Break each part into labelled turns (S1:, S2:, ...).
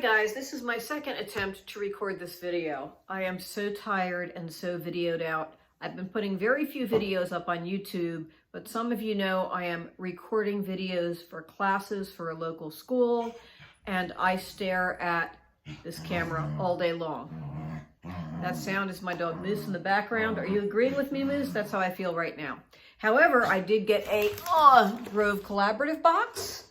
S1: guys, this is my second attempt to record this video. I am so tired and so videoed out. I've been putting very few videos up on YouTube, but some of you know I am recording videos for classes for a local school, and I stare at this camera all day long. That sound is my dog Moose in the background. Are you agreeing with me, Moose? That's how I feel right now. However, I did get a Grove Collaborative box.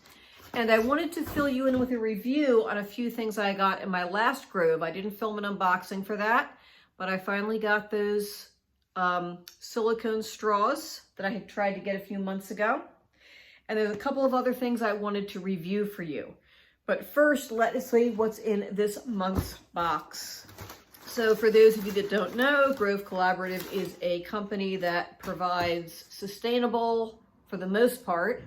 S1: And I wanted to fill you in with a review on a few things I got in my last Grove. I didn't film an unboxing for that, but I finally got those silicone straws that I had tried to get a few months ago. And there's a couple of other things I wanted to review for you. But first, let us see what's in this month's box. So for those of you that don't know, Grove Collaborative is a company that provides sustainable, for the most part,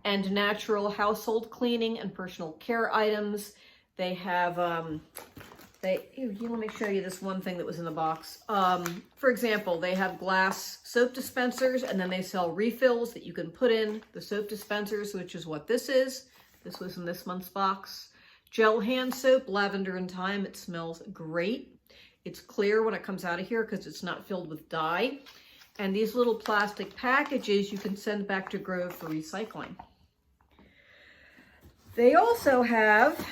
S1: and natural household cleaning and personal care items. They have, let me show you this one thing that was in the box. For example, they have glass soap dispensers, and then they sell refills that you can put in the soap dispensers, which is what this is. This was in this month's box. Gel hand soap, lavender and thyme. It smells great. It's clear when it comes out of here because it's not filled with dye. And these little plastic packages you can send back to Grove for recycling. They also have,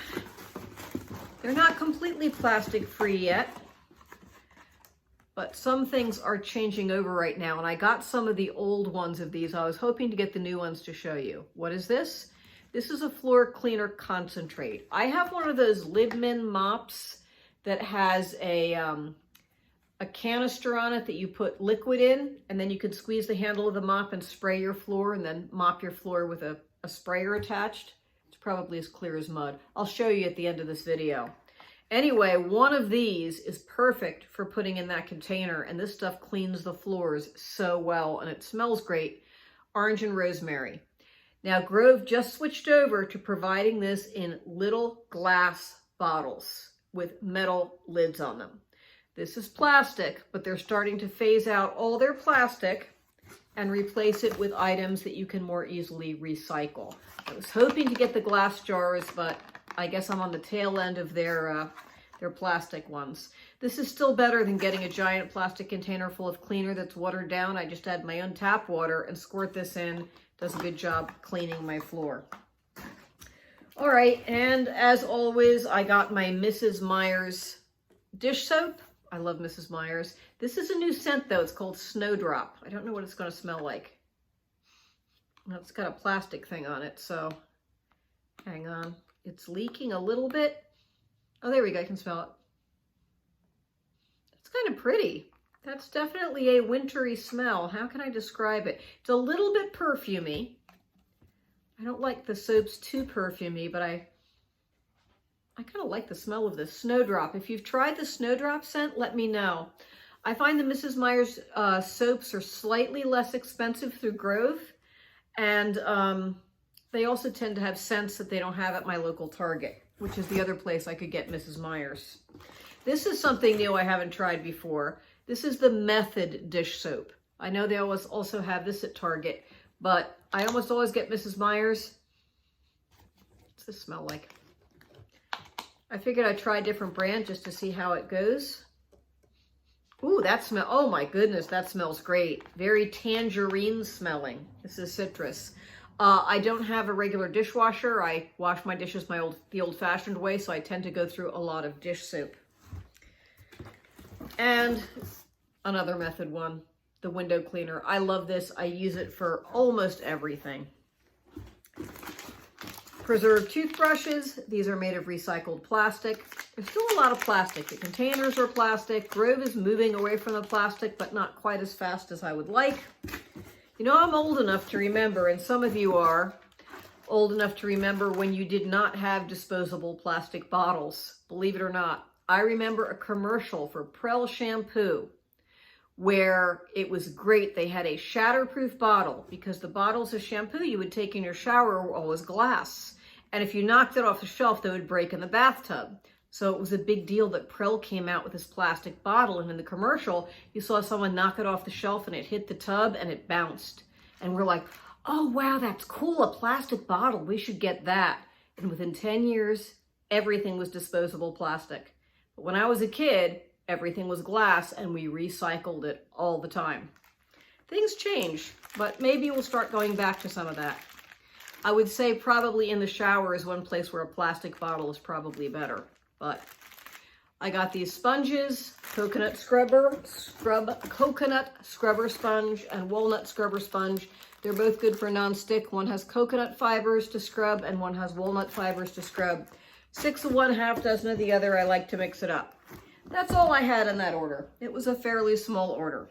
S1: they're not completely plastic free yet, but some things are changing over right now. And I got some of the old ones of these. I was hoping to get the new ones to show you. What is this? This is a floor cleaner concentrate. I have one of those Liebman mops that has a canister on it that you put liquid in, and then you can squeeze the handle of the mop and spray your floor and then mop your floor with a sprayer attached. Probably as clear as mud. I'll show you at the end of this video. Anyway, one of these is perfect for putting in that container, and this stuff cleans the floors so well, and it smells great. Orange and rosemary. Now, Grove just switched over to providing this in little glass bottles with metal lids on them. This is plastic, but they're starting to phase out all their plastic and replace it with items that you can more easily recycle. I was hoping to get the glass jars, but I guess I'm on the tail end of their plastic ones. This is still better than getting a giant plastic container full of cleaner that's watered down. I just add my own tap water and squirt this in. Does a good job cleaning my floor. All right, and as always, I got my Mrs. Meyer's dish soap. I love Mrs. Meyer's. This is a new scent though. It's called Snowdrop. I don't know what it's going to smell like. Well, it's got a plastic thing on it, so hang on. It's leaking a little bit. Oh, there we go. I can smell it. It's kind of pretty. That's definitely a wintry smell. How can I describe it? It's a little bit perfumey. I don't like the soaps too perfumey, but I kind of like the smell of this Snowdrop. If you've tried the Snowdrop scent, let me know. I find the Mrs. Meyer's soaps are slightly less expensive through Grove, and they also tend to have scents that they don't have at my local Target, which is the other place I could get Mrs. Meyer's. This is something new I haven't tried before. This is the Method dish soap. I know they always also have this at Target, but I almost always get Mrs. Meyer's. What's this smell like? I figured I'd try a different brand just to see how it goes. Ooh, that smell, oh my goodness, that smells great. Very tangerine smelling. This is citrus. I don't have a regular dishwasher. I wash my dishes the old-fashioned way, so I tend to go through a lot of dish soap. And another Method one, the window cleaner. I love this. I use it for almost everything. Preserved toothbrushes. These are made of recycled plastic. There's still a lot of plastic. The containers are plastic. Grove is moving away from the plastic, but not quite as fast as I would like. You know, I'm old enough to remember, and some of you are old enough to remember when you did not have disposable plastic bottles. Believe it or not, I remember a commercial for Prel shampoo where it was great. They had a shatterproof bottle because the bottles of shampoo you would take in your shower were always glass. And if you knocked it off the shelf, they would break in the bathtub. So it was a big deal that Prel came out with this plastic bottle, and in the commercial, you saw someone knock it off the shelf and it hit the tub and it bounced. And we're like, oh wow, that's cool, a plastic bottle, we should get that. And within 10 years, everything was disposable plastic. But when I was a kid, everything was glass and we recycled it all the time. Things change, but maybe we'll start going back to some of that. I would say probably in the shower is one place where a plastic bottle is probably better. But I got these sponges, coconut scrubber sponge and walnut scrubber sponge. They're both good for non-stick. One has coconut fibers to scrub and one has walnut fibers to scrub. 6 of one, half dozen of the other. I like to mix it up. That's all I had in that order. It was a fairly small order.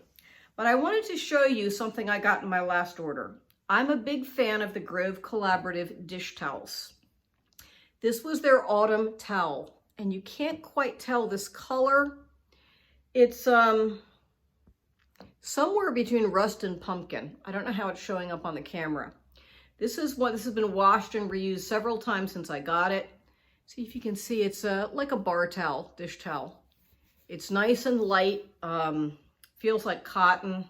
S1: But I wanted to show you something I got in my last order. I'm a big fan of the Grove Collaborative dish towels. This was their autumn towel, and you can't quite tell this color. It's somewhere between rust and pumpkin. I don't know how it's showing up on the camera. This has been washed and reused several times since I got it. See if you can see, it's like a bar towel, dish towel. It's nice and light, feels like cotton.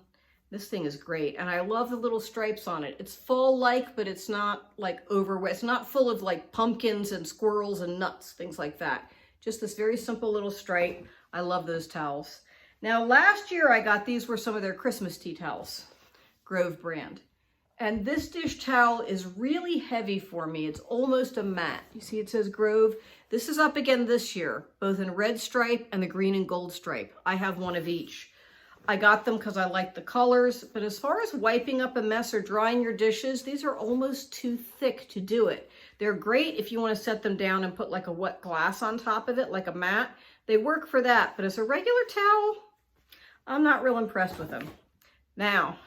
S1: This thing is great, and I love the little stripes on it. It's fall-like, but it's not like overwet. It's not full of like pumpkins and squirrels and nuts, things like that. Just this very simple little stripe. I love those towels. Now, last year I got these were some of their Christmas tea towels, Grove brand. And this dish towel is really heavy for me. It's almost a matte. You see it says Grove. This is up again this year, both in red stripe and the green and gold stripe. I have one of each. I got them because I like the colors, but as far as wiping up a mess or drying your dishes, these are almost too thick to do it. They're great if you want to set them down and put like a wet glass on top of it, like a mat. They work for that, but as a regular towel, I'm not real impressed with them. Now,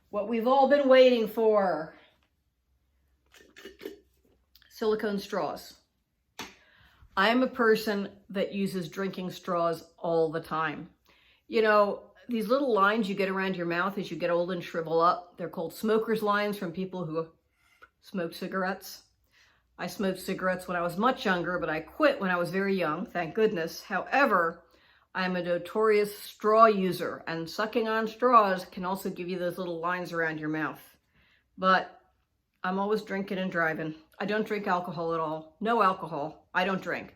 S1: what we've all been waiting for, silicone straws. I am a person that uses drinking straws all the time. You know, these little lines you get around your mouth as you get old and shrivel up, they're called smoker's lines from people who smoke cigarettes. I smoked cigarettes when I was much younger, but I quit when I was very young, thank goodness. However, I'm a notorious straw user, and sucking on straws can also give you those little lines around your mouth. But I'm always drinking and driving. I don't drink alcohol at all. No alcohol. I don't drink.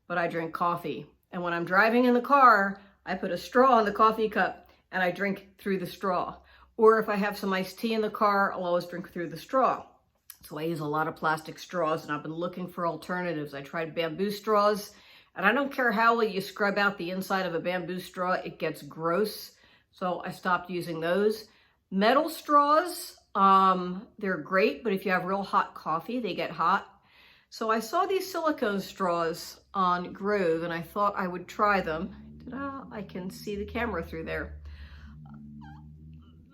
S1: But I drink coffee. And when I'm driving in the car, I put a straw in the coffee cup and I drink through the straw. Or if I have some iced tea in the car, I'll always drink through the straw. So I use a lot of plastic straws, and I've been looking for alternatives. I tried bamboo straws, and I don't care how well you scrub out the inside of a bamboo straw, it gets gross. So I stopped using those. Metal straws, they're great, but if you have real hot coffee, they get hot. So I saw these silicone straws on Grove, and I thought I would try them. Ta-da, I can see the camera through there.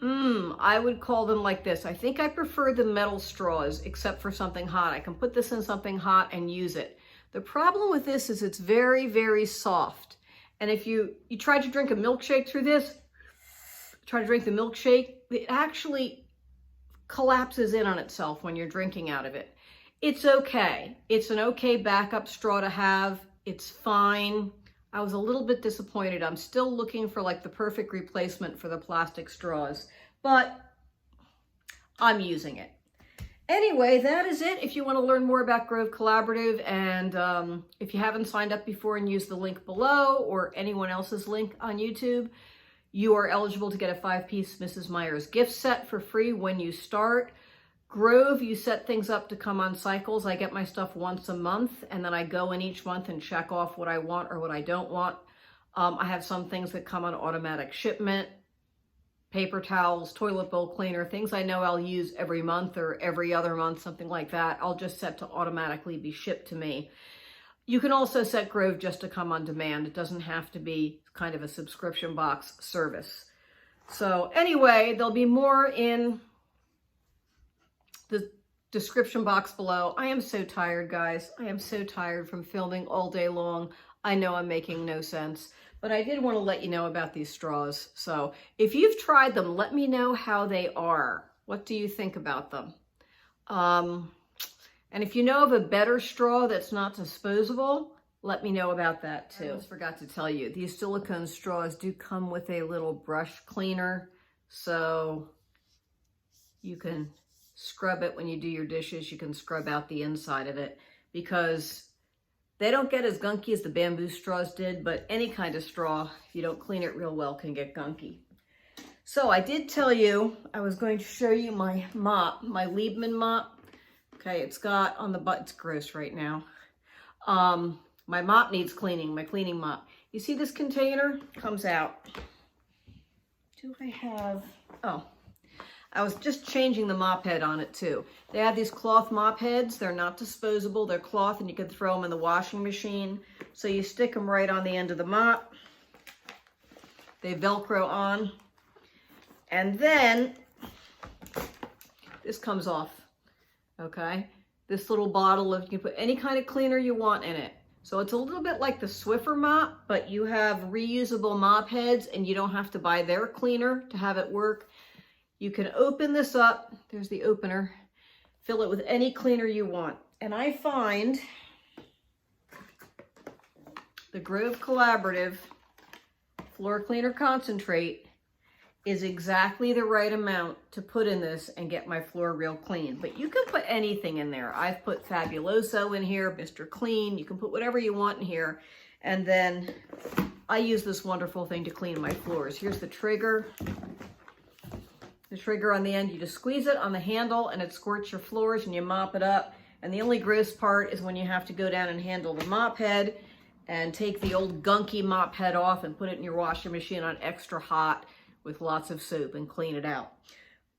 S1: I would call them like this. I think I prefer the metal straws, except for something hot. I can put this in something hot and use it. The problem with this is it's very, very soft. And if you try to drink a milkshake through this, try to drink the milkshake, it actually collapses in on itself when you're drinking out of it. It's okay. It's an okay backup straw to have. It's fine. I was a little bit disappointed. I'm still looking for like the perfect replacement for the plastic straws, but I'm using it. Anyway, that is it. If you want to learn more about Grove Collaborative, and if you haven't signed up before and use the link below or anyone else's link on YouTube, you are eligible to get a 5-piece Mrs. Meyer's gift set for free when you start. Grove, you set things up to come on cycles. I get my stuff once a month, and then I go in each month and check off what I want or what I don't want. I have some things that come on automatic shipment, paper towels, toilet bowl cleaner, things I know I'll use every month or every other month, something like that. I'll just set to automatically be shipped to me. You can also set Grove just to come on demand. It doesn't have to be kind of a subscription box service. So anyway, there'll be more in the description box below. I am so tired, guys. I am so tired from filming all day long. I know I'm making no sense, but I did want to let you know about these straws. So if you've tried them, let me know how they are. What do you think about them? And if you know of a better straw that's not disposable, let me know about that too. I almost forgot to tell you, these silicone straws do come with a little brush cleaner, so you can scrub it when you do your dishes. You can scrub out the inside of it, because They don't get as gunky as the bamboo straws did, but any kind of straw, if you don't clean it real well, can get gunky. So I did tell you I was going to show you my mop, my Liebman mop. Okay, it's got on the butt, it's gross right now. My mop needs cleaning, my cleaning mop. You see this container? Comes out. Do I have, oh, I was just changing the mop head on it too. They have these cloth mop heads. They're not disposable. They're cloth and you can throw them in the washing machine. So you stick them right on the end of the mop. They Velcro on. And then this comes off, okay? This little bottle of, you can put any kind of cleaner you want in it. So it's a little bit like the Swiffer mop, but you have reusable mop heads and you don't have to buy their cleaner to have it work. You can open this up, there's the opener, fill it with any cleaner you want. And I find the Grove Collaborative Floor Cleaner Concentrate is exactly the right amount to put in this and get my floor real clean. But you can put anything in there. I've put Fabuloso in here, Mr. Clean. You can put whatever you want in here. And then I use this wonderful thing to clean my floors. Here's the trigger. The trigger on the end, you just squeeze it on the handle and it squirts your floors and you mop it up. And the only gross part is when you have to go down and handle the mop head and take the old gunky mop head off and put it in your washing machine on extra hot with lots of soap and clean it out.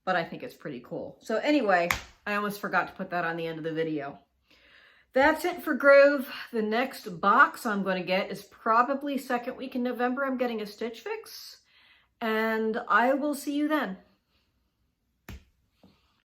S1: But I think it's pretty cool. So anyway, I almost forgot to put that on the end of the video. That's it for Grove. The next box I'm going to get is probably second week in November. I'm getting a Stitch Fix and I will see you then.